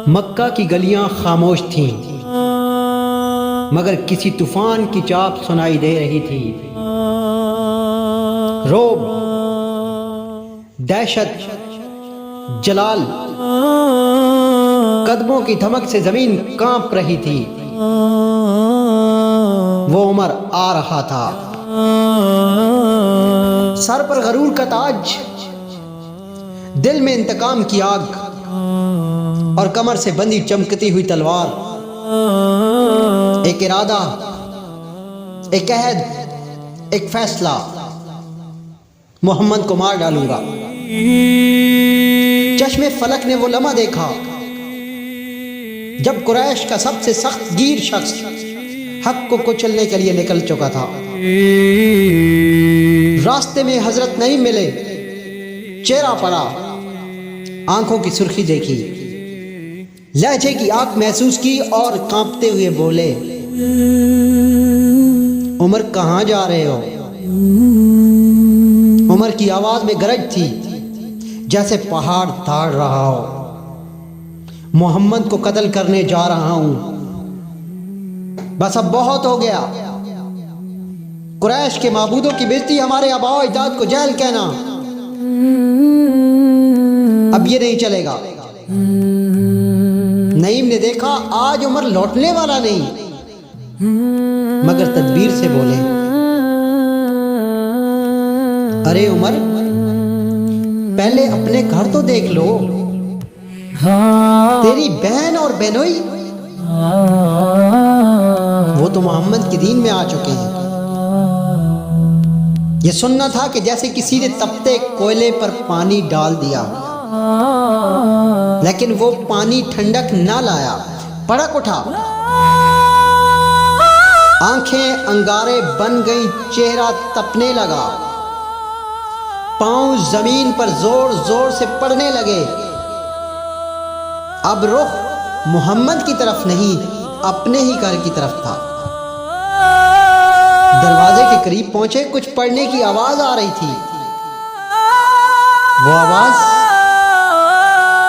मक्का की गलियां खामोश थीं, मगर किसी तूफान की चाप सुनाई दे रही थी। रोब, दहशत, जलाल, कदमों की धमक से जमीन कांप रही थी। वो उमर आ रहा था, सर पर गरूर का ताज, दिल में इंतकाम की आग और कमर से बंधी चमकती हुई तलवार। एक इरादा, एक अहद, एक फैसला, मोहम्मद को मार डालूंगा। चश्मे फलक ने वो लम्हा देखा जब कुरैश का सबसे सख्त गीर शख्स हक को कुचलने के लिए निकल चुका था। रास्ते में हजरत नहीं मिले, चेहरा पड़ा, आंखों की सुर्खी देखी, लहजे की आग महसूस की और कांपते हुए बोले, उमर कहाँ जा रहे हो? उमर की आवाज में गरज थी जैसे पहाड़ ताड़ रहा हो। मोहम्मद को कत्ल करने जा रहा हूं, बस अब बहुत हो गया। कुरैश के माबूदों की बेइज्जती हमारे आबाओ अजदाद को जहल कहना, अब ये नहीं चलेगा। नईम ने देखा आज उमर लौटने वाला नहीं, मगर तदबीर से बोले, अरे उमर, पहले अपने घर तो देख लो। तेरी बहन और बहनोई वो तो मोहम्मद के दीन में आ चुके हैं। ये सुनना था कि जैसे किसी ने तपते कोयले पर पानी डाल दिया, लेकिन वो पानी ठंडक ना लाया। भड़क उठा, आंखें अंगारे बन गई, चेहरा तपने लगा, पांव जमीन पर जोर जोर से पड़ने लगे। अब रुख मोहम्मद की तरफ नहीं, अपने ही घर की तरफ था। दरवाजे के करीब पहुंचे, कुछ पढ़ने की आवाज आ रही थी। वो आवाज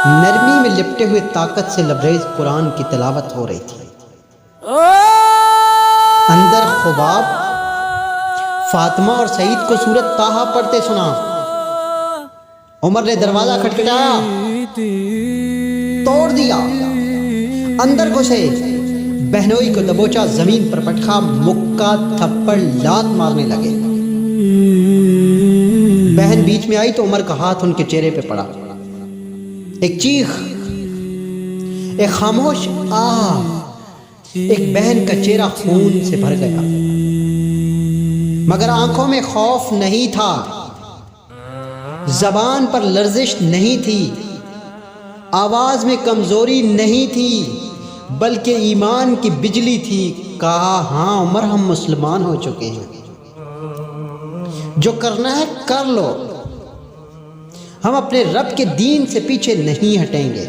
नरमी में लिपटे हुए ताकत से लबरेज कुरान की तिलावत हो रही थी। अंदर खुबाब फातिमा और सईद को सूरत ताहा पढ़ते सुना। उमर ने दरवाजा खटखटाया, तोड़ दिया, अंदर घुसे, बहनोई को दबोचा, जमीन पर पटखा, मुक्का थप्पड़ लात मारने लगे। बहन बीच में आई तो उमर का हाथ उनके चेहरे पे पड़ा। एक चीख, एक खामोश आह, एक बहन का चेहरा खून से भर गया, मगर आंखों में खौफ नहीं था, जबान पर लर्जिश नहीं थी, आवाज में कमजोरी नहीं थी, बल्कि ईमान की बिजली थी। कहा, हाँ उमर, हम मुसलमान हो चुके हैं, जो करना है कर लो, हम अपने रब के दीन से पीछे नहीं हटेंगे।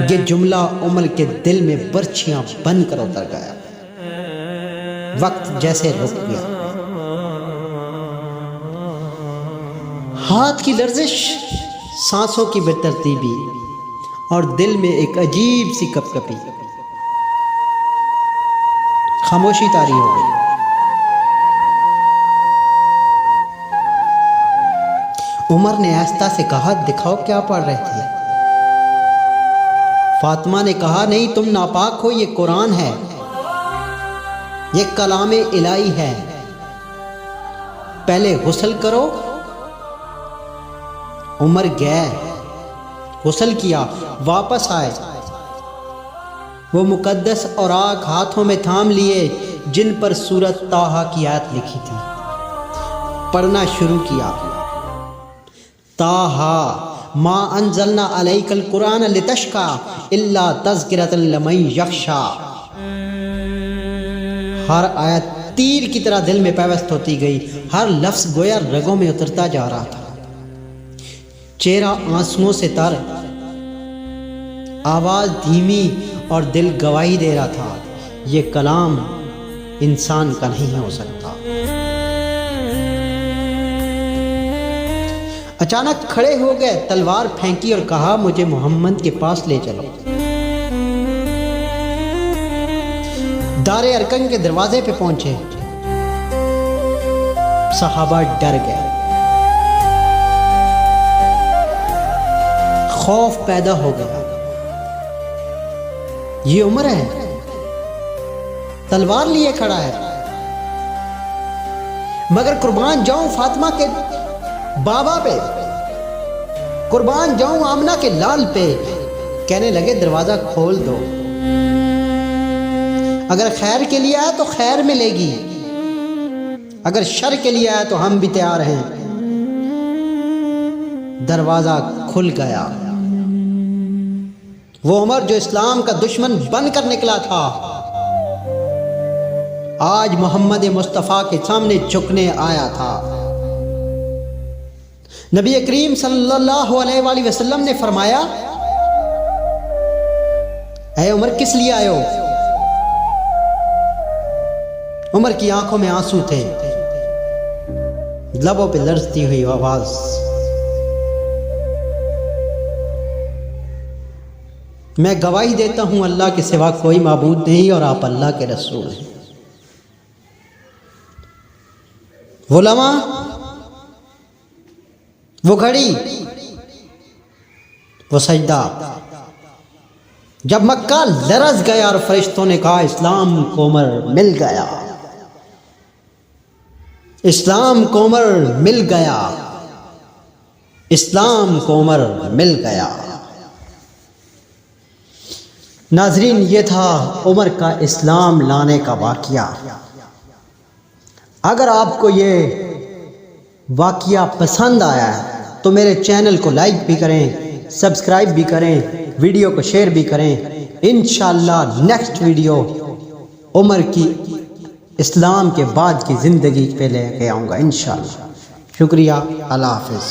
ये जुमला उमर के दिल में बर्छियां बनकर उतर गया। वक्त जैसे रुक गया, हाथ की लर्जिश, सांसों की बेतरतीबी और दिल में एक अजीब सी कपकपी। खामोशी तारी हो गई। उमर ने आहिस्ता से कहा, दिखाओ क्या पढ़ रहे थे? फातिमा ने कहा, नहीं, तुम नापाक हो, ये कुरान है, ये कलामे इलाही है। पहले गुस्ल करो। उमर गए, गुस्ल किया, वापस आए। वो मुकद्दस और आग हाथों में थाम लिए जिन पर सूरत ताहा की आयत लिखी थी। पढ़ना शुरू किया। ताहा मा अंजलना अलैकल कुरान लितश्का इल्ला तज़किरतन लिमन यख्शा। हर आयत तीर की तरह दिल में पैवस्त होती गई, हर लफ्ज गोया रगों में उतरता जा रहा था। चेहरा आंसुओं से तर, आवाज धीमी और दिल गवाही दे रहा था, ये कलाम इंसान का नहीं हो सकता। अचानक खड़े हो गए, तलवार फेंकी और कहा मुझे मोहम्मद के पास ले चलो। दारे अरकम के दरवाजे पे पहुंचे, सहाबा डर गए, खौफ पैदा हो गया। ये उम्र है, तलवार लिए खड़ा है, मगर कुर्बान जाऊं फातिमा के बाबा पे, कुर्बान जाऊं आमना के लाल पे। कहने लगे दरवाजा खोल दो, अगर खैर के लिए आया तो खैर मिलेगी, अगर शर के लिए आया तो हम भी तैयार हैं। दरवाजा खुल गया। वो उमर जो इस्लाम का दुश्मन बनकर निकला था, आज मोहम्मद मुस्तफ़ा के सामने झुकने आया था। नबी करीम सल्लल्लाहु अलैहि वसल्लम ने फरमाया, ऐ उमर किस लिए आए हो? उमर की आंखों में आंसू थे, लबों पे लरजती हुई आवाज, मैं गवाही देता हूं अल्लाह के सिवा कोई माबूद नहीं और आप अल्लाह के रसूल हैं। वो लम्हा, वो घड़ी, वो सजदा, जब मक्का लरज गया और फरिश्तों ने कहा इस्लाम को उमर मिल गया, इस्लाम को उमर मिल गया, इस्लाम को उमर मिल गया। नाजरीन, ये था उमर का इस्लाम लाने का वाक़या। अगर आपको ये वाक़या पसंद आया है तो मेरे चैनल को लाइक भी करें, सब्सक्राइब भी करें, वीडियो को शेयर भी करें। इंशाअल्लाह नेक्स्ट वीडियो उमर की इस्लाम के बाद की ज़िंदगी पे लेके आऊँगा इंशाअल्लाह। शुक्रिया, अल्लाह हाफ़िज़।